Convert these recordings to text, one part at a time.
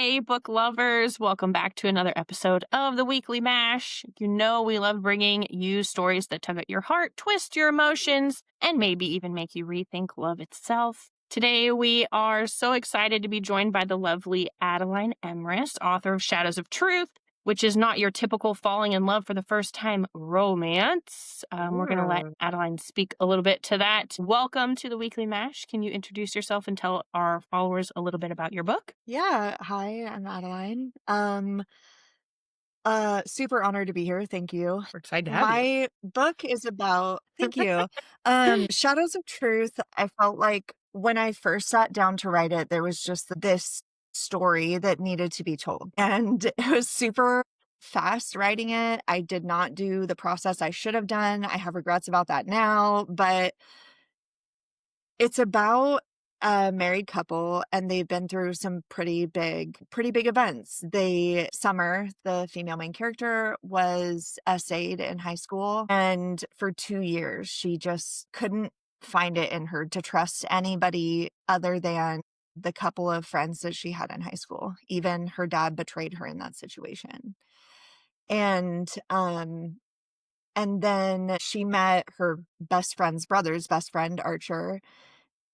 Hey, book lovers, welcome back to another episode of the Weekly Mash. You know, we love bringing you stories that tug at your heart, twist your emotions, and maybe even make you rethink love itself. Today, we are so excited to be joined by the lovely Adeline Emrys, author of Shadows of Truth, which is not your typical falling in love for the first time romance. We're going to let Adeline speak a little bit to that. Welcome to the Weekly Mash. Can you introduce yourself and tell our followers a little bit about your book? Yeah. Hi, I'm Adeline. Super honored to be here. Thank you. We're excited to have you. My book is about, thank you. Shadows of Truth. I felt like when I first sat down to write it, there was just this story that needed to be told. And it was super fast writing it. I did not do the process I should have done. I have regrets about that now, but it's about a married couple, and they've been through some pretty big events. Summer, the female main character, was essayed in high school, and for 2 years, she just couldn't find it in her to trust anybody other than the couple of friends that she had in high school. Even her dad betrayed her in that situation. And then she met her best friend's brother's best friend, Archer,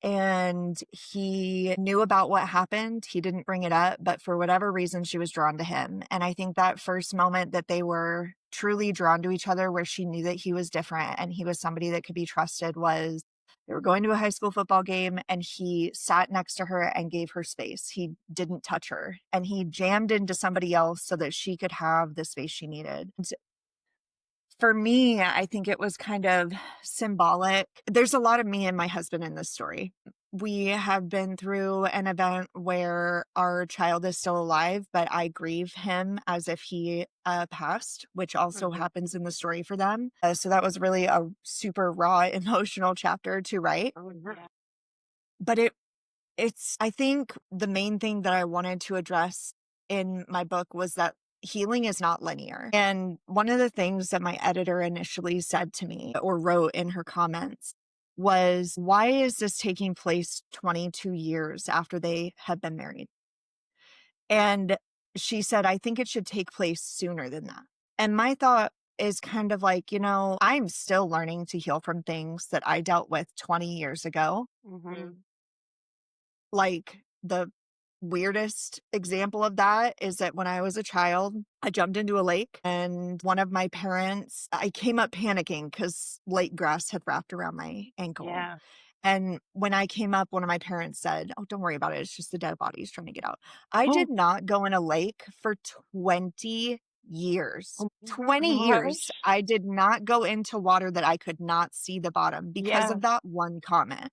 and he knew about what happened. He didn't bring it up, but for whatever reason, she was drawn to him. And I think that first moment that they were truly drawn to each other, where she knew that he was different and he was somebody that could be trusted, was they were going to a high school football game, and he sat next to her and gave her space. He didn't touch her, and he jammed into somebody else so that she could have the space she needed. For me, I think it was kind of symbolic. There's a lot of me and my husband in this story. We have been through an event where our child is still alive, but I grieve him as if he passed, which also happens in the story for them. So that was really a super raw, emotional chapter to write. But I think the main thing that I wanted to address in my book was that healing is not linear. And one of the things that my editor initially said to me, or wrote in her comments, was, why is this taking place 22 years after they had been married? And she said, I think it should take place sooner than that. And my thought is kind of like, I'm still learning to heal from things that I dealt with 20 years ago. Like, the weirdest example of that is that when I was a child, I jumped into a lake, and one of my parents, I came up panicking because lake grass had wrapped around my ankle. Yeah. And when I came up, one of my parents said, "Oh, don't worry about it. It's just the dead bodies trying to get out." I did not go in a lake for 20 years. 20 years. I did not go into water that I could not see the bottom because of that one comment.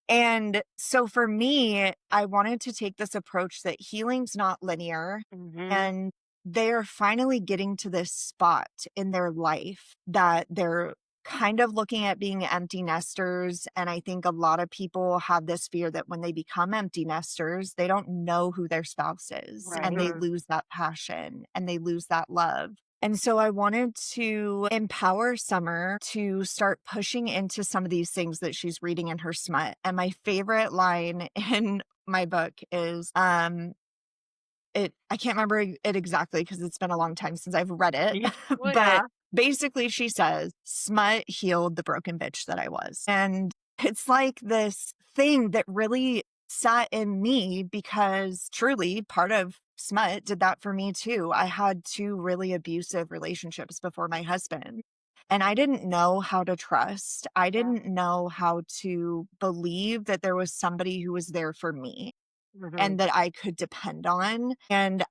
And so for me, I wanted to take this approach that healing's not linear, and they're finally getting to this spot in their life that they're kind of looking at being empty nesters. And I think a lot of people have this fear that when they become empty nesters, they don't know who their spouse is, and they lose that passion and they lose that love. And so I wanted to empower Summer to start pushing into some of these things that she's reading in her smut. And my favorite line in my book is, I can't remember it exactly because it's been a long time since I've read it, but basically she says, smut healed the broken bitch that I was. And it's like this thing that really sat in me, because truly part of smut did that for me too. I had 2 really abusive relationships before my husband, and I didn't know how to trust. I didn't know how to believe that there was somebody who was there for me and that I could depend on. And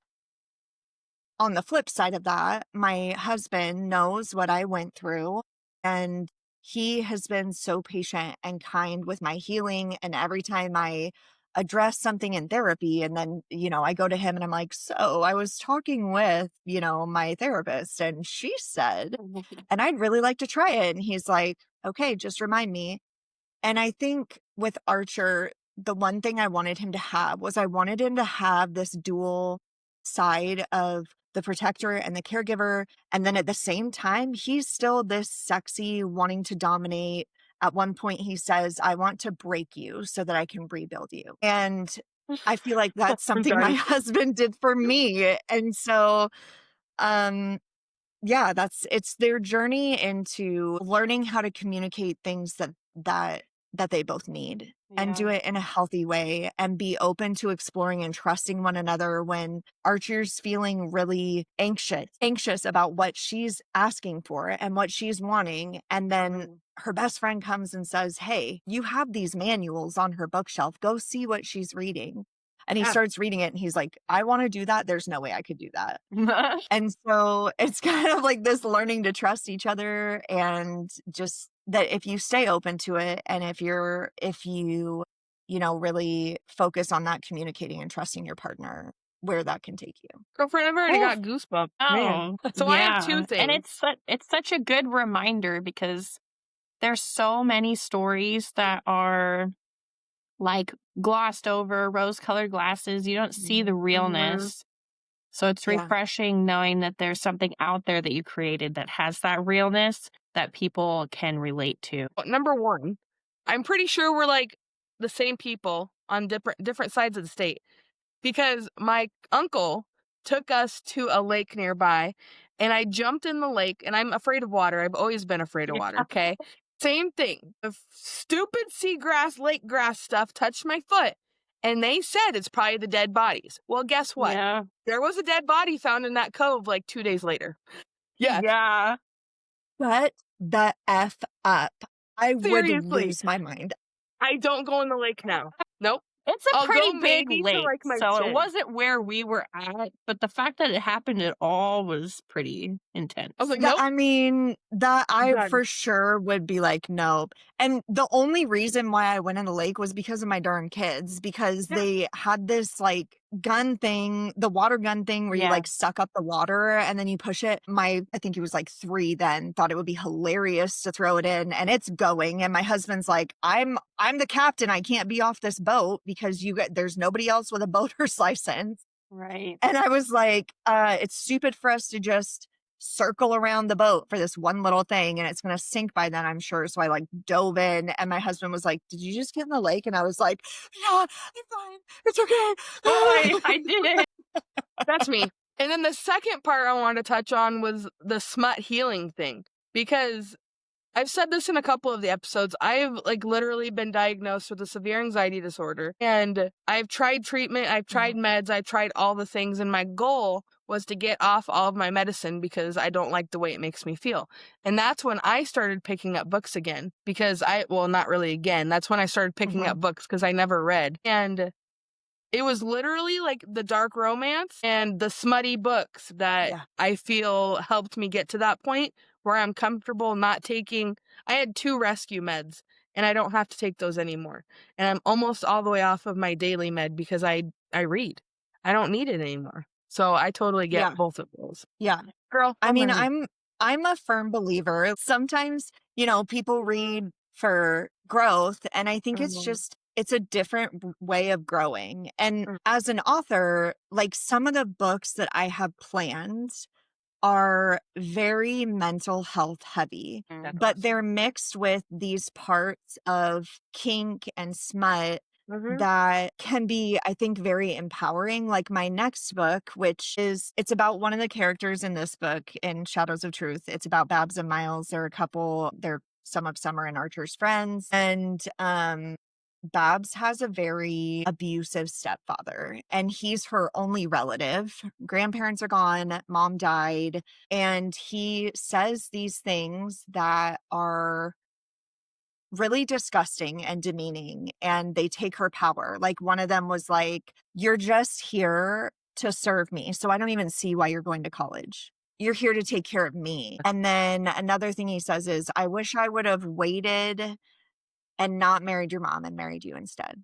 on the flip side of that, my husband knows what I went through, and he has been so patient and kind with my healing. And every time I address something in therapy, and then, I go to him and I'm like, so I was talking with, my therapist, and she said, and I'd really like to try it. And he's like, okay, just remind me. And I think with Archer, the one thing I wanted him to have was, I wanted him to have this dual side of the protector and the caregiver. And then at the same time, he's still this sexy, wanting to dominate. At one point, he says, I want to break you so that I can rebuild you. And I feel like that's I'm something my sorry. husband did for me. And so, um, yeah, it's their journey into learning how to communicate things that they both need and do Yeah. it in a healthy way and be open to exploring and trusting one another when Archer's feeling really anxious about what she's asking for and what she's wanting. And then her best friend comes and says, "Hey, you have these manuals on her bookshelf. Go see what she's reading." And he Yeah. starts reading it and he's like, "I want to do that. There's no way I could do that." And so it's kind of like this learning to trust each other and just that if you stay open to it and if you know, really focus on that communicating and trusting your partner, where that can take you. Girlfriend, I've already Oof. got goosebumps. Man. Oh, So I have yeah. two And things. it's such a good reminder because there's so many stories that are like glossed over, rose-colored glasses. You don't see the Mhm. realness. So it's Yeah. refreshing knowing that there's something out there that you created that has that realness that people can relate to. Well, number one, I'm pretty sure we're like the same people on different sides of the state because my uncle took us to a lake nearby and I jumped in the lake and I'm afraid of water. I've always been afraid of water, okay? Same thing. The stupid seagrass, lake grass stuff touched my foot and they said it's probably the dead bodies. Well, guess what? Yeah. There was a dead body found in that cove like 2 days later. Yes, Yeah. Shut the F up. I would seriously. lose my mind. I don't go in the lake now. Nope. It's a I'll pretty go big maybe to lake, like my so it chin. wasn't where we were at, but the fact that it happened at all was pretty intense. I was like, That nope, I mean, that I done. for sure would be like, nope. And the only reason why I went in the lake was because of my darn kids, because Yeah. they had this like gun thing, the water gun thing where you Yeah. like suck up the water and then you push it. I think he was like 3 then, thought it would be hilarious to throw it in and it's going. And my husband's like, I'm the captain. I can't be off this boat because there's nobody else with a boater's license. Right. And I was like, it's stupid for us to just circle around the boat for this one little thing and it's going to sink by then, I'm sure. So I like dove in and my husband was like, "Did you just get in the lake?" And I was like, "Yeah, I'm fine. It's Oh, okay." I did it. That's me. And then the second part I wanted to touch on was the smut healing thing. Because I've said this in a couple of the episodes. I've like literally been diagnosed with a severe anxiety disorder. And I've tried treatment, I've tried meds, I've tried all the things. And my goal was to get off all of my medicine because I don't like the way it makes me feel. And that's when I started picking up books again. Because well, not really again. That's when I started picking up books because I never read. And it was literally like the dark romance and the smutty books that Yeah. I feel helped me get to that point where I'm comfortable not taking. I had 2 rescue meds and I don't have to take those anymore. And I'm almost all the way off of my daily med because I read. I don't need it anymore. So I totally get Yeah. both of those. Yeah. Girl, I I'm mean, ready. I'm a firm believer. Sometimes, you know, people read for growth, and I think it's a different way of growing. And Mm. as an author, like some of the books that I have planned are very mental health heavy, Mm. but they're mixed with these parts of kink and smut Mhm. that can be, I think, very empowering. Like my next book, it's about one of the characters in this book in Shadows of Truth. It's about Babs and Miles. They're some of Summer and Archer's friends. And Babs has a very abusive stepfather, and he's her only relative. Grandparents are gone, mom died, and he says these things that are really disgusting and demeaning, and they take her power. Like one of them was like, "You're just here to serve me, so I don't even see why you're going to college. You're here to take care of me." And then another thing he says is, "I wish I would have waited and not married your mom and married you instead."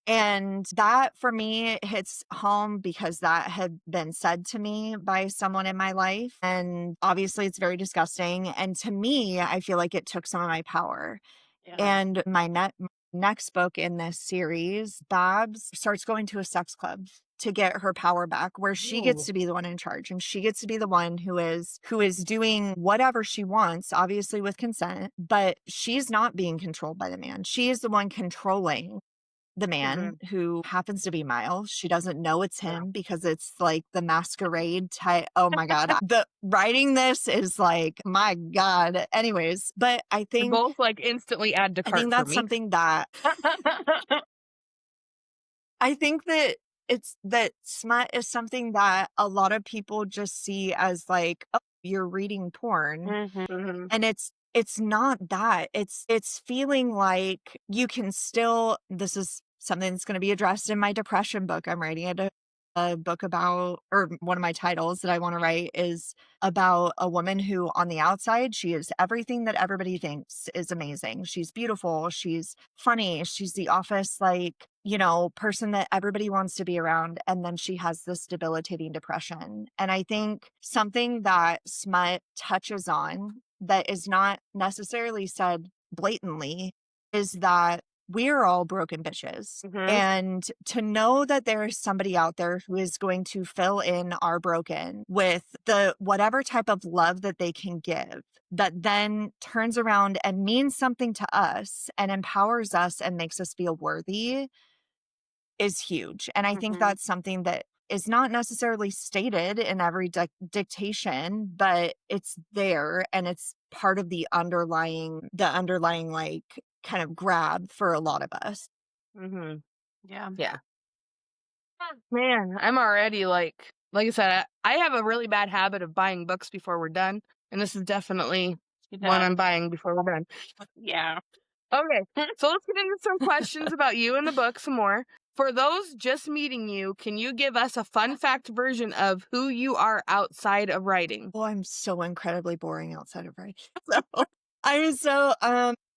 And that for me hits home because that had been said to me by someone in my life. And obviously it's very disgusting. And to me, I feel like it took some of my power. Yeah. And my next book in this series, Babs starts going to a sex club to get her power back, where she gets Ooh. to be the one in charge and she gets to be the one who is doing whatever she wants, obviously with consent, but she's not being controlled by the man. She is the one controlling the man who happens to be Miles. She doesn't know it's him because it's like the masquerade type. Oh my God. The writing this is like, my God. Anyways, but I They think both like instantly add to I cart think for that's me. something that I think that it's that smut is something that a lot of people just see as like, oh, you're reading porn. And it's not that. It's feeling like you can still, this is something that's going to be addressed in my depression book. I'm writing a book about, or one of my titles that I want to write is about a woman who on the outside, she is everything that everybody thinks is amazing. She's beautiful. She's funny. She's the office, like, person that everybody wants to be around. And then she has this debilitating depression. And I think something that smut touches on that is not necessarily said blatantly is that we're all broken bitches. And to know that there is somebody out there who is going to fill in our broken with the whatever type of love that they can give, that then turns around and means something to us and empowers us and makes us feel worthy is huge. And I think that's something that is not necessarily stated in every dictation, but it's there and it's part of the underlying like kind of grab for a lot of us. Yeah. Yeah. Man, I'm already like I said, I have a really bad habit of buying books before we're done. And this is definitely one I'm buying before we're done. Yeah. Okay, so let's get into some questions about you and the book some more. For those just meeting you, can you give us a fun fact version of who you are outside of writing? Well, I'm so incredibly boring outside of writing.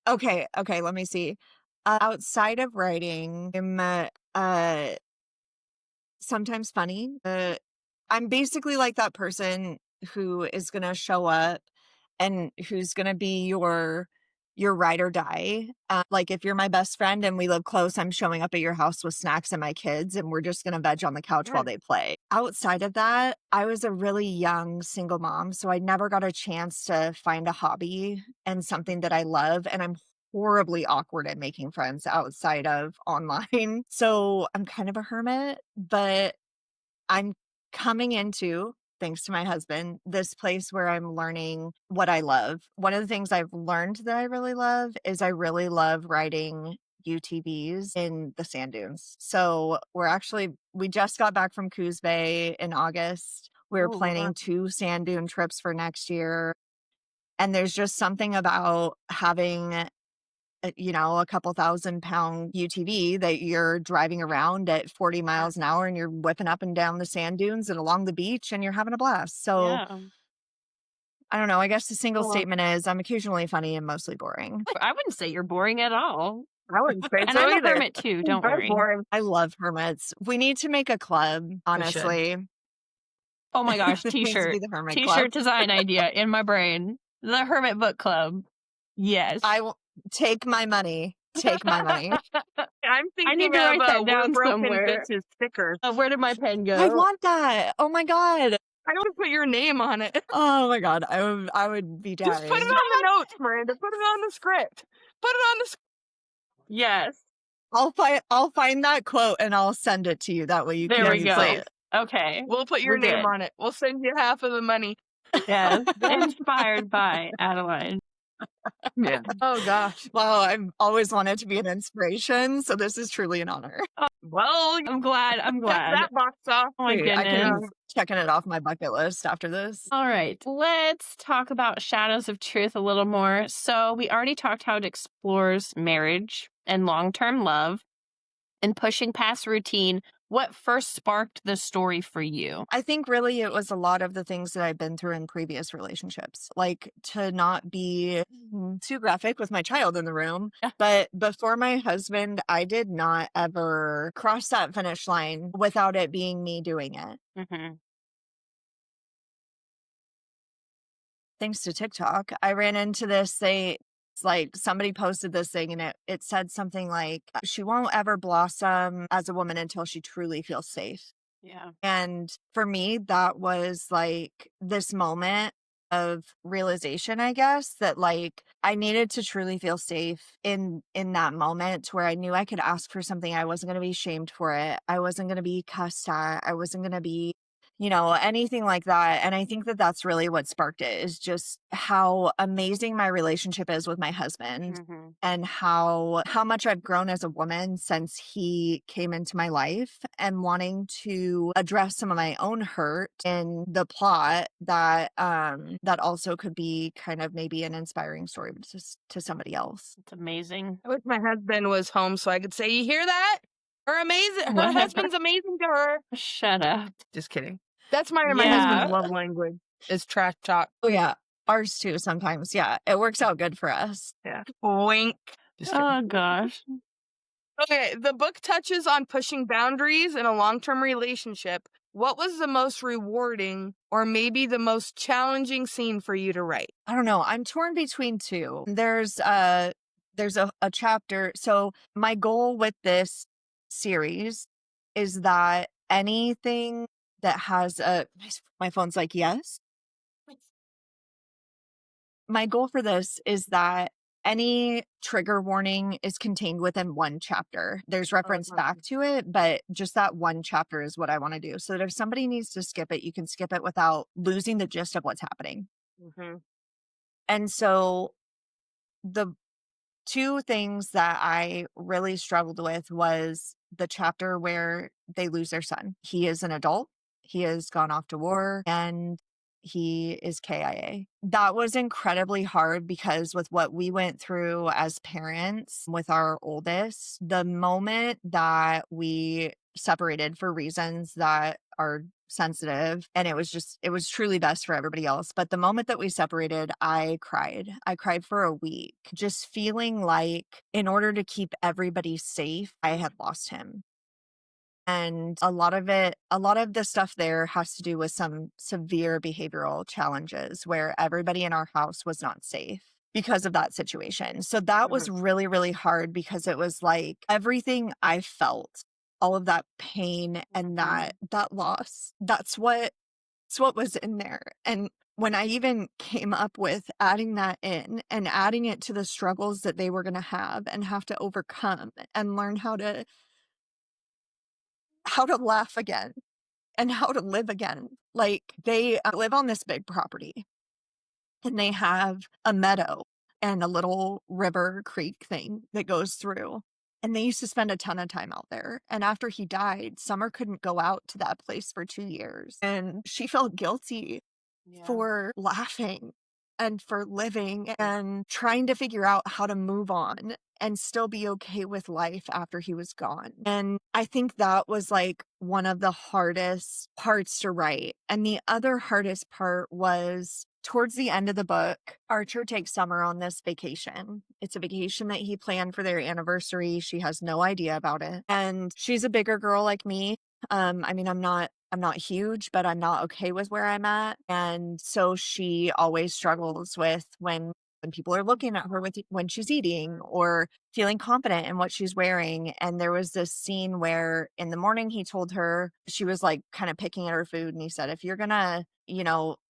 Okay, let me see. Outside of writing, I'm sometimes funny. I'm basically like that person who is going to show up and who's going to be your ride or die. Like if you're my best friend and we live close, I'm showing up at your house with snacks and my kids and we're just going to veg on the couch while they play. Outside of that, I was a really young single mom, so I never got a chance to find a hobby and something that I love. And I'm horribly awkward at making friends outside of online. So I'm kind of a hermit, but I'm coming into, thanks to my husband, this place where I'm learning what I love. One of the things I've learned that I really love is I really love riding UTVs in the sand dunes. So we just got back from Coos Bay in August. We're planning 2 sand dune trips for next year. And there's just something about having a couple 1,000-pound UTV that you're driving around at 40 miles an hour and you're whipping up and down the sand dunes and along the beach and you're having a blast. So I don't know. I guess the single statement is I'm occasionally funny and mostly boring. I wouldn't say you're boring at all. I wouldn't say And so I'm either. a hermit too, don't worry. I love hermits. We need to make a club, honestly. Oh my gosh, It needs to t-shirt. be the hermit T-shirt club. design idea in my brain. The Hermit Book Club. Yes. I will take my money. Take my money. I'm thinking need to write that down broken somewhere. bitches sticker. Where did my pen go? I want that. Oh my God. I don't put your name on it. Oh my God. I would be dying. Just put it on the notes, Miranda. Put it on the script. Put it on the script. Yes. I'll find that quote and I'll send it to you. That way you There can we go. say it. Okay. We'll put your We're name good. on it. We'll send you half of the money. Yes. Inspired by Adeline. Yeah. Oh gosh. Wow, I've always wanted to be an inspiration, so this is truly an honor. Well, I'm glad. Check that box off. Oh my I can goodness. checking it off my bucket list after this. All right. Let's talk about Shadows of Truth a little more. So we already talked how it explores marriage and long-term love and pushing past routine. What first sparked the story for you? I think really it was a lot of the things that I've been through in previous relationships, like to not be too graphic with my child in the room. But before my husband, I did not ever cross that finish line without it being me doing it. Thanks to TikTok, I ran into this thing. It's like somebody posted this thing and it said something like, she won't ever blossom as a woman until she truly feels safe. Yeah. And for me, that was like this moment of realization, I guess, that like I needed to truly feel safe in that moment where I knew I could ask for something. I wasn't going to be shamed for it. I wasn't going to be cussed at. I wasn't going to be, anything like that. And I think that that's really what sparked it, is just how amazing my relationship is with my husband, and how much I've grown as a woman since he came into my life, and wanting to address some of my own hurt in the plot that that also could be kind of maybe an inspiring story to somebody else. It's amazing. I wish my husband was home so I could say, you hear that? Her Whatever. husband's amazing to her. Shut up. Just kidding. That's my Yeah. husband's love language, is trash talk. Oh yeah, ours too sometimes. Yeah, it works out good for us. Yeah. Wink. Just kidding. Oh gosh. Okay, the book touches on pushing boundaries in a long-term relationship. What was the most rewarding or maybe the most challenging scene for you to write? I don't know. I'm torn between two. There's a chapter. So my goal with this series is that anything that has my phone's like, yes. My goal for this is that any trigger warning is contained within one chapter. There's reference back to it, but just that one chapter is what I want to do. So that if somebody needs to skip it, you can skip it without losing the gist of what's happening. And so the two things that I really struggled with was the chapter where they lose their son. He is an adult. He has gone off to war and he is KIA. That was incredibly hard because with what we went through as parents with our oldest, the moment that we separated for reasons that are sensitive, and it was truly best for everybody else, but the moment that we separated, I cried for a week, just feeling like in order to keep everybody safe, I had lost him. And a lot of the stuff there has to do with some severe behavioral challenges where everybody in our house was not safe because of that situation. So that was really, really hard because it was like everything I felt, all of that pain and that loss, that's what was in there. And when I even came up with adding that in and adding it to the struggles that they were going to have and have to overcome and learn how to laugh again and how to live again. Like they live on this big property and they have a meadow and a little river creek thing that goes through. And they used to spend a ton of time out there. And after he died, Summer couldn't go out to that place for 2 years. And she felt guilty for laughing and for living and trying to figure out how to move on and still be okay with life after he was gone. And I think that was like one of the hardest parts to write. And the other hardest part was towards the end of the book, Archer takes Summer on this vacation. It's a vacation that he planned for their anniversary. She has no idea about it. And she's a bigger girl like me. I mean, I'm not huge, but I'm not okay with where I'm at. And so she always struggles with when people are looking at her when she's eating or feeling confident in what she's wearing. And there was this scene where in the morning he told her, she was like kind of picking at her food. And he said, if you're gonna,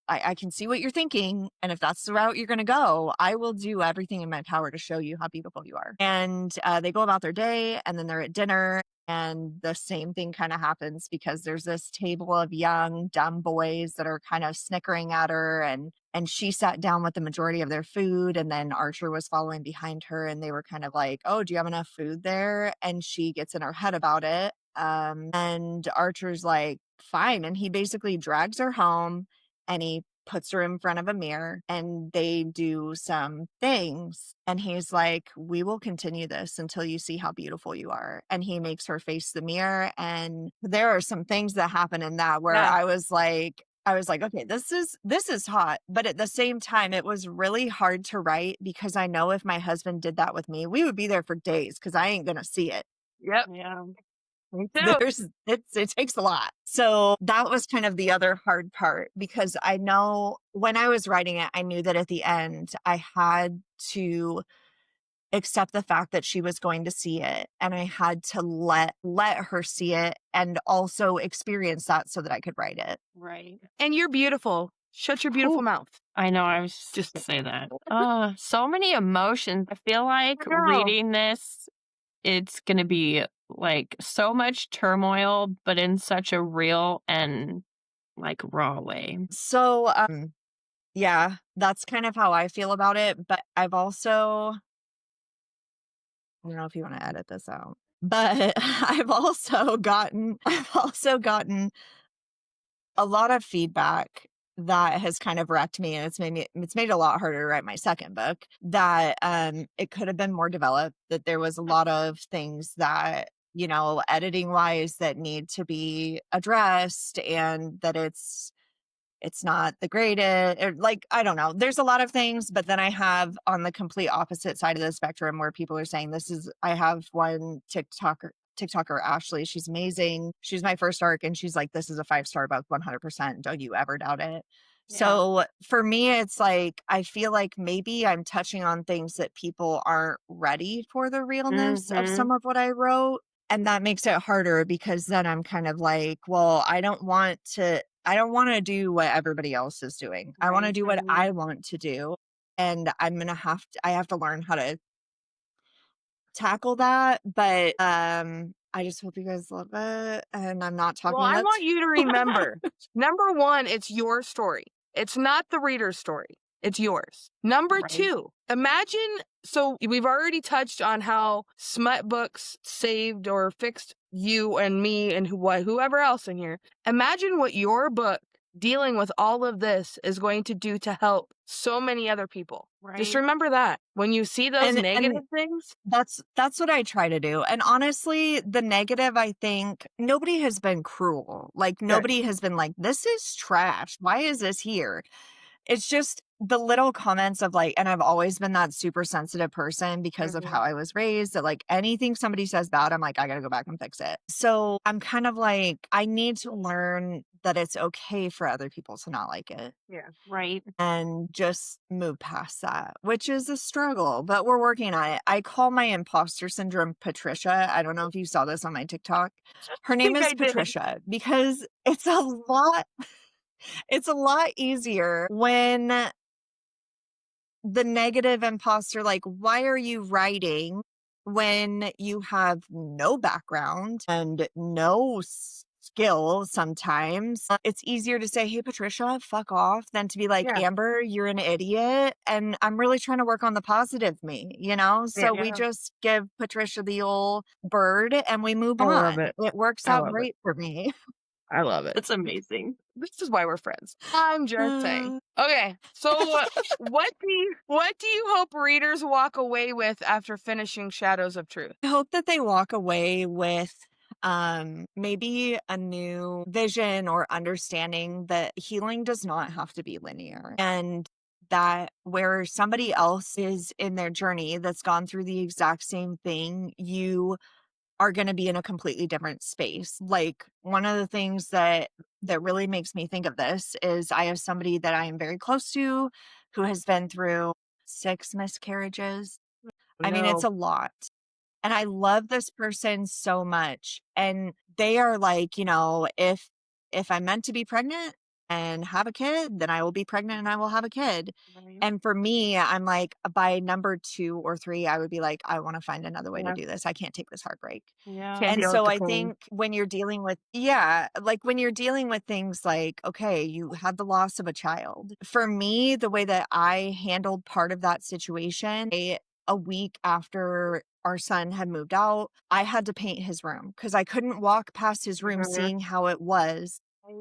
I can see what you're thinking. And if that's the route you're going to go, I will do everything in my power to show you how beautiful you are. And they go about their day and then they're at dinner. And the same thing kind of happens because there's this table of young, dumb boys that are kind of snickering at her. And she sat down with the majority of their food. And then Archer was following behind her. And they were kind of like, oh, do you have enough food there? And she gets in her head about it. And Archer's like, fine. And he basically drags her home and he puts her in front of a mirror and they do some things. And he's like, we will continue this until you see how beautiful you are. And he makes her face the mirror. And there are some things that happen in that where I was like, okay, this is hot. But at the same time, it was really hard to write because I know if my husband did that with me, we would be there for days because I ain't going to see it. Yep. Yeah. It takes a lot. So that was kind of the other hard part because I know when I was writing it, I knew that at the end I had to accept the fact that she was going to see it and I had to let her see it and also experience that so that I could write it. Right. And you're beautiful. Shut your beautiful mouth. I know, I was just to say that. So many emotions. I feel like Girl. reading this, it's gonna be, like, so much turmoil, but in such a real and, like, raw way. So, yeah, that's kind of how I feel about it, but I've also I don't know if you wanna edit this out, but I've also gotten a lot of feedback that has kind of wrecked me, and it's made it a lot harder to write my second book, that, it could have been more developed, that there was a lot of things that, editing-wise that need to be addressed, and that it's not the greatest, or like, I don't know. There's a lot of things, but then I have on the complete opposite side of the spectrum where people are saying I have one TikToker, Ashley. She's amazing. She's my first arc, and she's like, this is a 5-star book, 100%. Don't you ever doubt it. Yeah. So for me, it's like, I feel like maybe I'm touching on things that people aren't ready for the realness of some of what I wrote. And that makes it harder because then I'm kind of like, well, I don't want to do what everybody else is doing. I want to do what I want to do. And I have to learn how to tackle that. But I just hope you guys love it. And I'm not Well, talking I about want you to remember, number one, it's your story. It's not the reader's story. It's yours. Number Right. two, imagine, so we've already touched on how smut books saved or fixed you and me and whoever else in here. Imagine what your book dealing with all of this is going to do to help so many other people. Just Right. remember that when you see those And negative things. that's what I try to do. And honestly, the negative, I think nobody has been cruel. Like nobody has been like, this is trash. Why is this here? It's just the little comments of like, and I've always been that super sensitive person because of how I was raised, that like anything somebody says bad, I'm like, I gotta go back and fix it. So I'm kind of like, I need to learn that it's okay for other people to not like it. Yeah. Right. And just move past that, which is a struggle, but we're working on it. I call my imposter syndrome Patricia. I don't know if you saw this on my TikTok. Her name think is I did. Patricia because it's a lot easier when the negative imposter, like, why are you writing when you have no background and no skill sometimes? It's easier to say, hey, Patricia, fuck off, than to be like, Yeah. Amber, you're an idiot. And I'm really trying to work on the positive me, So we just give Patricia the old bird and we move I on. love it. It works I out love it. great for me. I love it. It's amazing. This is why we're friends. I'm just saying. Okay, so what do you hope readers walk away with after finishing Shadows of Truth? I hope that they walk away with maybe a new vision or understanding that healing does not have to be linear, and that where somebody else is in their journey that's gone through the exact same thing, you are going to be in a completely different space. Like one of the things that really makes me think of this is I have somebody that I am very close to who has been through 6 miscarriages. I mean, it's a lot. And I love this person so much. And they are like, if I'm meant to be pregnant and have a kid, then I will be pregnant and I will have a kid. Right. And for me, I'm like, by number 2 or 3, I would be like, I want to find another way to do this. I can't take this heartbreak. Yeah. Can't And deal with so the I pain. think when you're dealing with, like when you're dealing with things like, okay, you had the loss of a child. For me, the way that I handled part of that situation, a week after our son had moved out, I had to paint his room because I couldn't walk past his room seeing how it was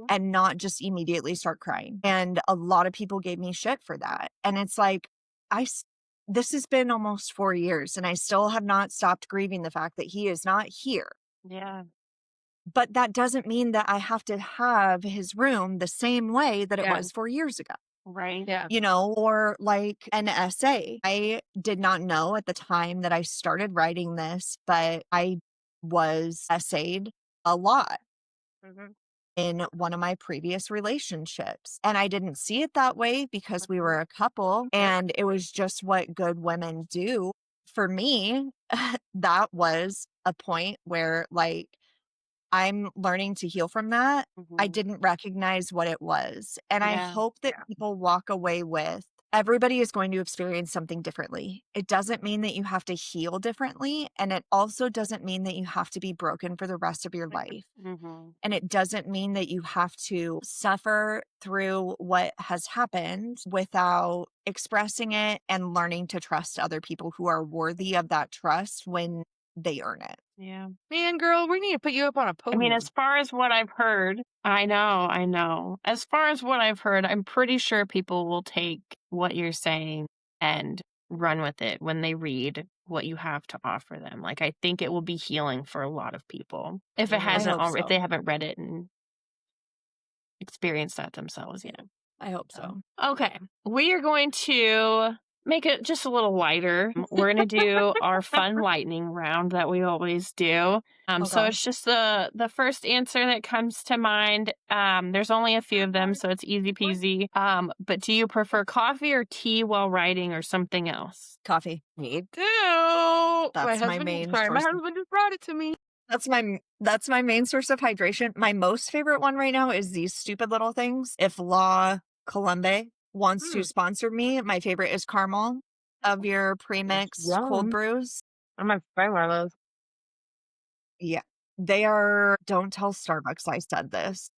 and not just immediately start crying. And a lot of people gave me shit for that. And it's like, this has been almost 4 years and I still have not stopped grieving the fact that he is not here. Yeah. But that doesn't mean that I have to have his room the same way that it Yeah. was 4 years ago. Right. Yeah. Or like an essay. I did not know at the time that I started writing this, but I was essayed a lot in one of my previous relationships. And I didn't see it that way because we were a couple and it was just what good women do. For me, that was a point where like I'm learning to heal from that. I Mhm. didn't recognize what it was. And I Yeah. hope that people walk away with everybody is going to experience something differently. It doesn't mean that you have to heal differently. And it also doesn't mean that you have to be broken for the rest of your life. Mhm. And it doesn't mean that you have to suffer through what has happened without expressing it and learning to trust other people who are worthy of that trust when they earn it. Yeah. Man, girl, we need to put you up on a I podium. mean, as far as what I've heard, I know. As far as what I've heard, I'm pretty sure people will take what you're saying and run with it when they read what you have to offer them. Like, I think it will be healing for a lot of people if it Mhm. I hasn't hope already, if so. they haven't read it and experienced that themselves yet. I hope so. Okay, we are going to make it just a little lighter. We're going to do our fun lightning round that we always do. So Okay. it's just the first answer that comes to mind. There's only a few of them, so it's easy peasy. But do you prefer coffee or tea while writing, or something else? Coffee. Me too. My That's my husband, main sorry, my source. husband just brought it to me. That's my main source of hydration. My most favorite one right now is these stupid little things. If La Colombe wants to sponsor me, my favorite is caramel of your premix cold Yum. brews. I'm gonna find one of those. Yeah. They are, don't tell Starbucks I said this.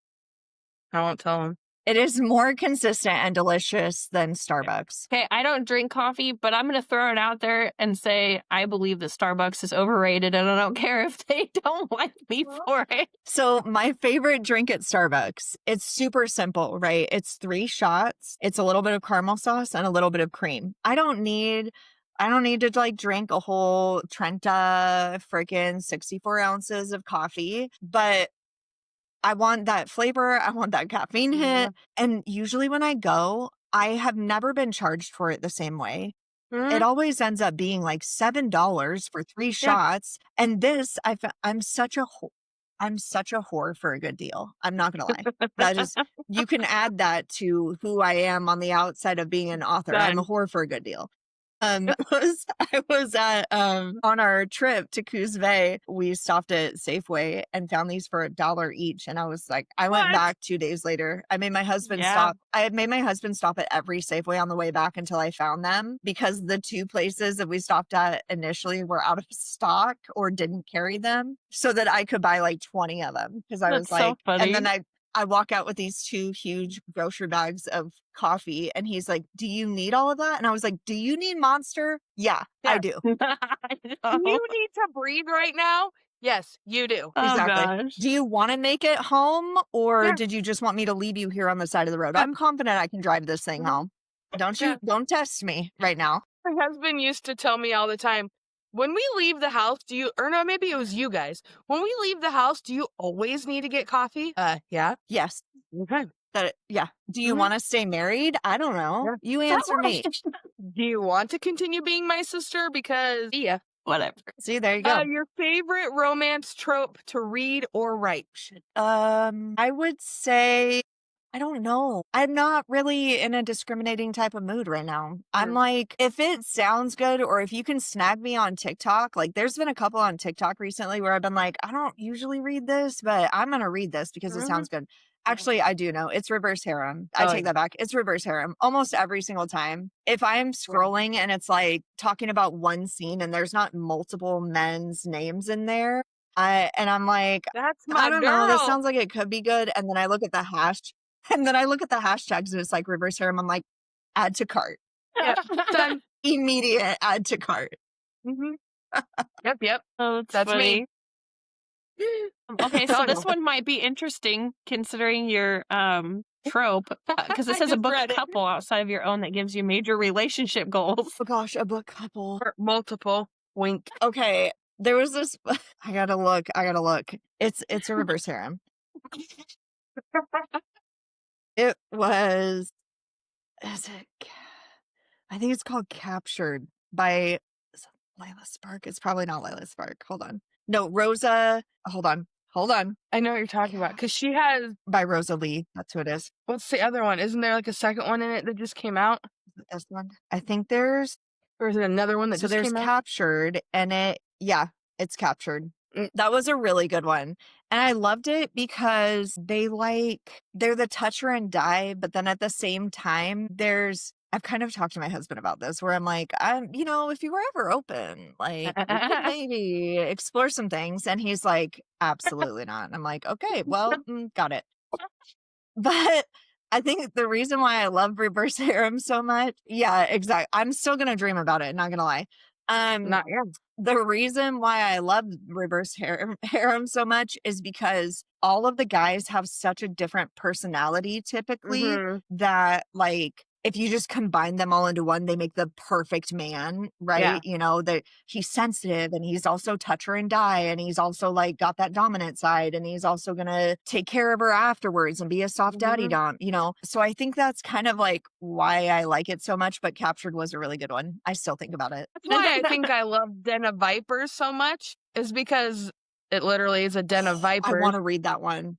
I won't tell him. It is more consistent and delicious than Starbucks. Okay, I don't drink coffee, but I'm going to throw it out there and say I believe that Starbucks is overrated, and I don't care if they don't like me for it. So my favorite drink at Starbucks, it's super simple, right? It's 3 shots. It's a little bit of caramel sauce and a little bit of cream. I don't need to like drink a whole Trenta freaking 64 ounces of coffee, but I want that flavor. I want that caffeine hit. And usually when I go, I have never been charged for it the same way. It always ends up being like $7 for 3 shots. And this, I'm such a whore for a good deal. I'm not gonna lie. That is, you can add that to who I am on the outside of being an author. I'm a Done. whore for a good deal. I was at on our trip to Coos Bay, we stopped at Safeway and found these for $1 each. And I was like, I went What? back 2 days later. I made my husband Yeah. stop. I had made my husband stop at every Safeway on the way back until I found them, because the 2 places that we stopped at initially were out of stock or didn't carry them, so that I could buy like 20 of them. Because I was That's so like, funny. and then I walk out with these 2 huge grocery bags of coffee, and he's like, "Do you need all of that?" And I was like, "Do you need Monster?" Yeah, I do. I Do know. you need to breathe right now? Yes, you do. Oh, Exactly. gosh. Do you want to make it home, or Yeah. did you just want me to leave you here on the side of the road? Yeah. I'm confident I can drive this thing home. Don't test me right now. My husband used to tell me all the time, when we leave the house, or no, maybe it was you guys. When we leave the house, do you always need to get coffee? Yeah. Yes. Okay. Yeah. Do you want to stay married? I don't know. Yeah. You answer me. Do you want to continue being my sister? Because, yeah. Whatever. See, there you go. Your favorite romance trope to read or write? I would say, I don't know. I'm not really in a discriminating type of mood right now. I'm like, if it sounds good, or if you can snag me on TikTok, like there's been a couple on TikTok recently where I've been like, I don't usually read this, but I'm going to read this because it sounds good. Actually, I do know. It's reverse harem. I take that back. It's reverse harem almost every single time. If I'm scrolling and it's like talking about one scene and there's not multiple men's names in there, I'm like, That's my I don't girl. know. This sounds like it could be good. And then I look at the hashtags and it's like reverse harem. I'm like, add to cart. Done. Immediate add to cart. Yep. Oh, That's funny. me. Okay, so this one might be interesting considering your trope, because it I says a just book read it. couple outside of your own that gives you major relationship goals. Oh gosh, a book couple. Or multiple. Wink. Okay, there was this. I gotta look. It's a reverse harem. It was. Is it? I think it's called Captured by Layla Spark. It's probably not Layla Spark. Hold on. No, Rosa. Hold on. I know what you're talking about. Because she has, By Rosa Lee. That's who it is. what's the other one? Isn't there like a second one in it that just came out? This one. I think there's. Or is it another one that So just there's came out? Captured, and it's Captured. That was a really good one. And I loved it because they're the touch her and die, but then at the same time, I've kind of talked to my husband about this where I'm like, if you were ever open, like we could maybe explore some things. And he's like, absolutely not. And I'm like, okay, well, got it. But I think the reason why I love reverse harem so much, yeah, exactly. I'm still gonna dream about it, not gonna lie. Not yet. The reason why I love reverse harem so much is because all of the guys have such a different personality typically that like if you just combine them all into one, they make the perfect man, right? Yeah. That he's sensitive and he's also touch her and die. And he's also like got that dominant side and he's also going to take care of her afterwards and be a soft daddy So I think that's kind of like why I like it so much, but Captured was a really good one. I still think about it. That's why I think I love Den of Vipers so much is because it literally is a den of vipers. I want to read that one.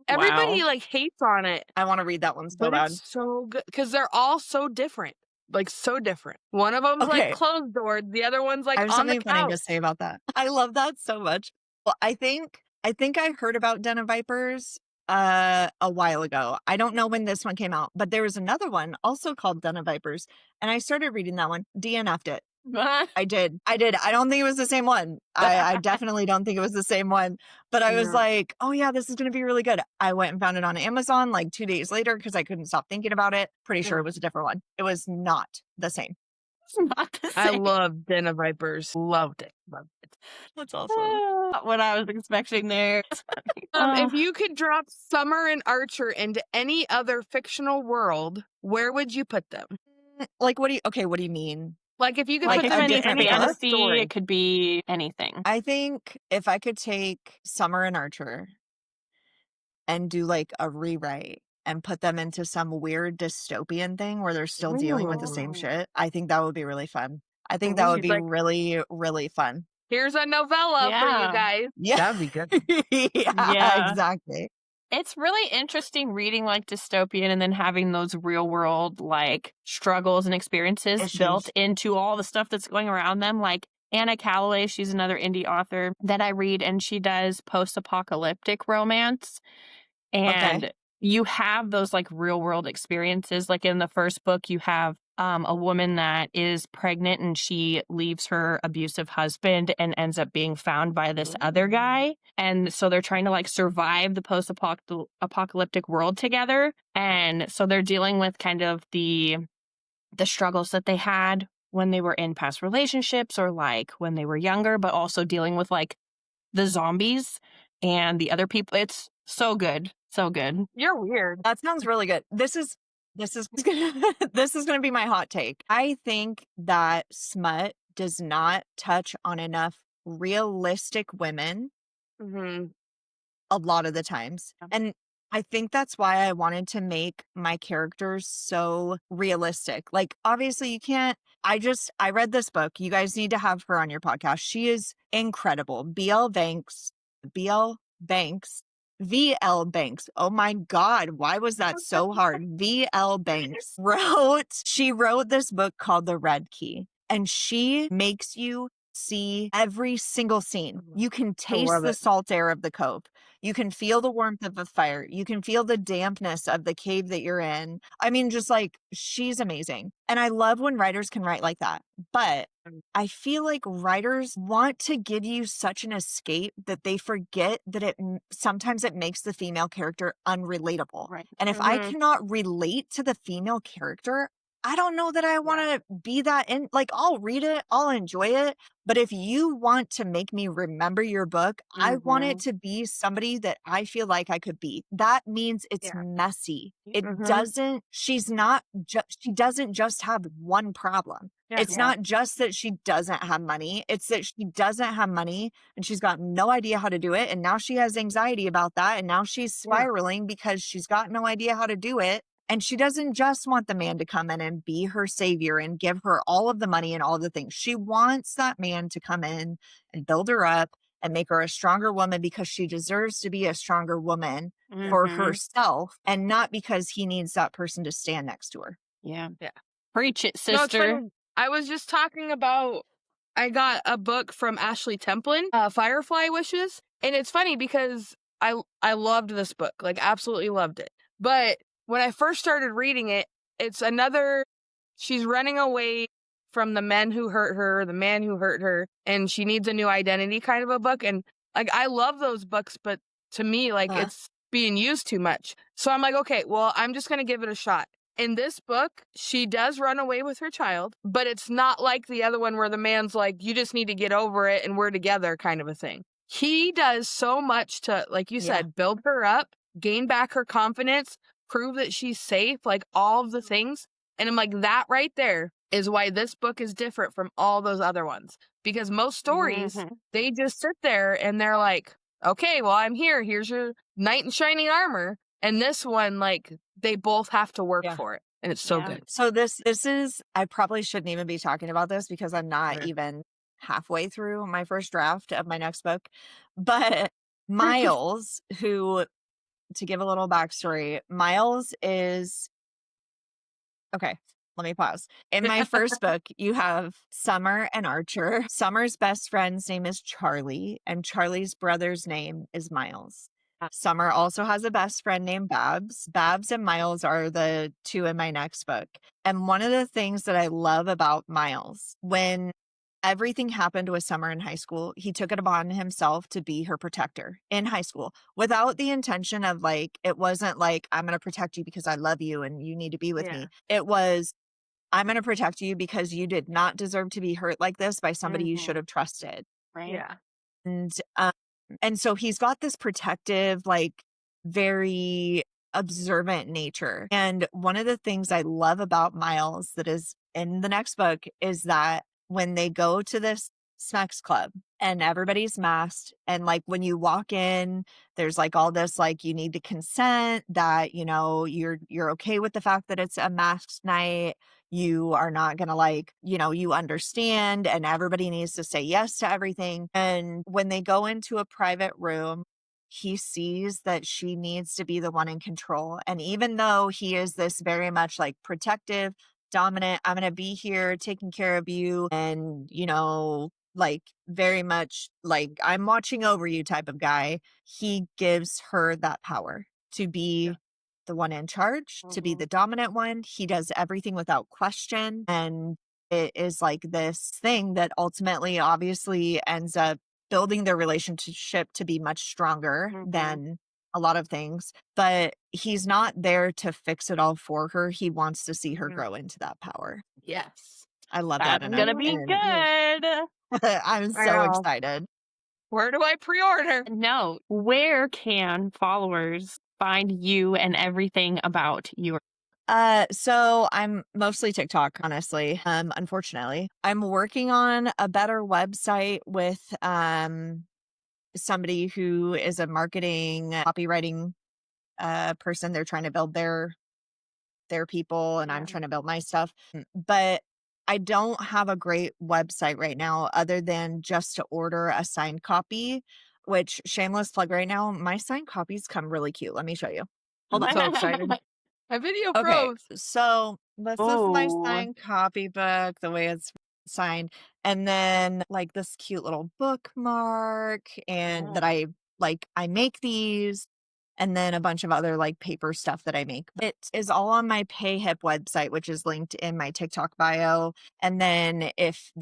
Everybody like hates on it. I want to read that one so but bad. It's so good because they're all so different. Like so different. One of them's like closed doors, the other one's like I have on something the couch. funny to say about that. I love that so much. Well, I think I heard about Den of Vipers a while ago. I don't know when this one came out, but there was another one also called Den of Vipers, and I started reading that one. DNF'd it. I did. I don't think it was the same one. I definitely don't think it was the same one. But I was like, oh yeah, this is going to be really good. I went and found it on Amazon like 2 days later because I couldn't stop thinking about it. Pretty sure it was a different one. It was not the same. It's not the same. I love Den of Vipers. Loved it. That's awesome. Not what I was expecting there. If you could drop Summer and Archer into any other fictional world, where would you put them? Like, what do you mean? Like if you could like put them in any fantasy, story. it could be anything. I think if I could take Summer and Archer and do like a rewrite and put them into some weird dystopian thing where they're still dealing with the same shit, I think that would be really fun. I think that would be really, really fun. Here's a novella for you guys. Yeah. That'd be good. Yeah, exactly. It's really interesting reading like dystopian and then having those real world like struggles and experiences built into all the stuff that's going around them. Like Anna Calloway, she's another indie author that I read, and she does post-apocalyptic romance. And you have those like real world experiences. Like in the first book, you have a woman that is pregnant and she leaves her abusive husband and ends up being found by this other guy. And so they're trying to like survive the post-apocalyptic world together. And so they're dealing with kind of the struggles that they had when they were in past relationships or like when they were younger, but also dealing with like the zombies and the other people. It's so good. So good. You're weird. That sounds really good. This is gonna be my hot take. I think that smut does not touch on enough realistic women a lot of the times. And I think that's why I wanted to make my characters so realistic. Like, obviously, you can't. I read this book. You guys need to have her on your podcast. She is incredible. VL Banks. Oh my God. Why was that so hard? VL Banks she wrote this book called The Red Key, and she makes you see every single scene. You can taste the salt air of the cove. You can feel the warmth of the fire. You can feel the dampness of the cave that you're in. I mean, just like, she's amazing. And I love when writers can write like that. But I feel like writers want to give you such an escape that they forget that sometimes it makes the female character unrelatable. Right. And if I cannot relate to the female character, I don't know that I want to be that in. Like, I'll read it, I'll enjoy it. But if you want to make me remember your book, I want it to be somebody that I feel like I could be. That means it's messy. It doesn't, she doesn't just have one problem. It's not just that she doesn't have money. It's that she doesn't have money and she's got no idea how to do it. And now she has anxiety about that. And now she's spiraling because she's got no idea how to do it. And she doesn't just want the man to come in and be her savior and give her all of the money and all of the things. She wants that man to come in and build her up and make her a stronger woman because she deserves to be a stronger woman for herself and not because he needs that person to stand next to her. Yeah. Preach it, sister. I was just talking about I got a book from Ashley Templin, Firefly Wishes. And it's funny because I loved this book, like absolutely loved it. But when I first started reading it, it's another, she's running away from the men who hurt her, the man who hurt her, and she needs a new identity kind of a book. And like, I love those books, but to me, like it's being used too much. So I'm like, okay, well, I'm just going to give it a shot. In this book, she does run away with her child, but it's not like the other one where the man's like, you just need to get over it and we're together kind of a thing. He does so much to, like you said, build her up, gain back her confidence, prove that she's safe, like all of the things. And I'm like, that right there is why this book is different from all those other ones. Because most stories, they just sit there and they're like, okay, well, I'm here. Here's your knight in shining armor. And this one, like, they both have to work for it. And it's so good. So this is, I probably shouldn't even be talking about this because I'm not even halfway through my first draft of my next book. But Miles, who, to give a little backstory, Miles is, okay, let me pause. In my first book, you have Summer and Archer. Summer's best friend's name is Charlie, and Charlie's brother's name is Miles. Summer also has a best friend named Babs. Babs and Miles are the two in my next book. And one of the things that I love about Miles, when everything happened with Summer in high school, he took it upon himself to be her protector in high school without the intention of like, it wasn't like, I'm going to protect you because I love you and you need to be with me. It was, I'm going to protect you because you did not deserve to be hurt like this by somebody you should have trusted. Right. Yeah. And so he's got this protective, like very observant nature. And one of the things I love about Miles that is in the next book is that when they go to this Smex club and everybody's masked, and like when you walk in, there's like all this, like you need to consent that, you know, you're okay with the fact that it's a masked night. You are not going to like, you know, you understand, and everybody needs to say yes to everything. And when they go into a private room, he sees that she needs to be the one in control. And even though he is this very much like protective, dominant, I'm going to be here taking care of you, and, you know, like very much like I'm watching over you type of guy, he gives her that power to be the one in charge, to be the dominant one. He does everything without question. And it is like this thing that ultimately obviously ends up building their relationship to be much stronger than a lot of things. But he's not there to fix it all for her. He wants to see her grow into that power. Yes. I love That's that. gonna be good. I'm so excited. Where do I pre-order? No. Where can followers find you and everything about you? So I'm mostly TikTok, honestly. Unfortunately, I'm working on a better website with somebody who is a marketing copywriting person. They're trying to build their people, and I'm trying to build my stuff. But I don't have a great website right now other than just to order a signed copy, which shameless plug right now, my signed copies come really cute. Let me show you. Hold I'm on. so excited. My video Okay, pros. so this is my signed copybook, the way it's signed, and then like this cute little bookmark, and that I make these, and then a bunch of other like paper stuff that I make. It is all on my PayHip website, which is linked in my TikTok bio. And then if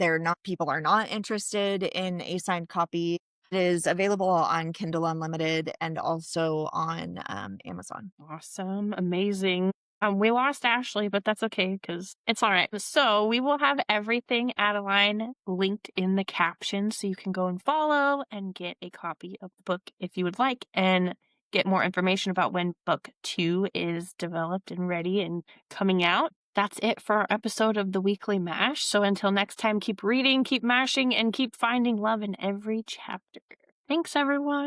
people are not interested in a signed copy, it is available on Kindle Unlimited and also on Amazon. Awesome. Amazing. We lost Ashley, but that's okay because it's all right. So we will have everything, Adeline, linked in the caption so you can go and follow and get a copy of the book if you would like, and get more information about when book 2 is developed and ready and coming out. That's it for our episode of the Weekly Mash. So until next time, keep reading, keep mashing, and keep finding love in every chapter. Thanks, everyone.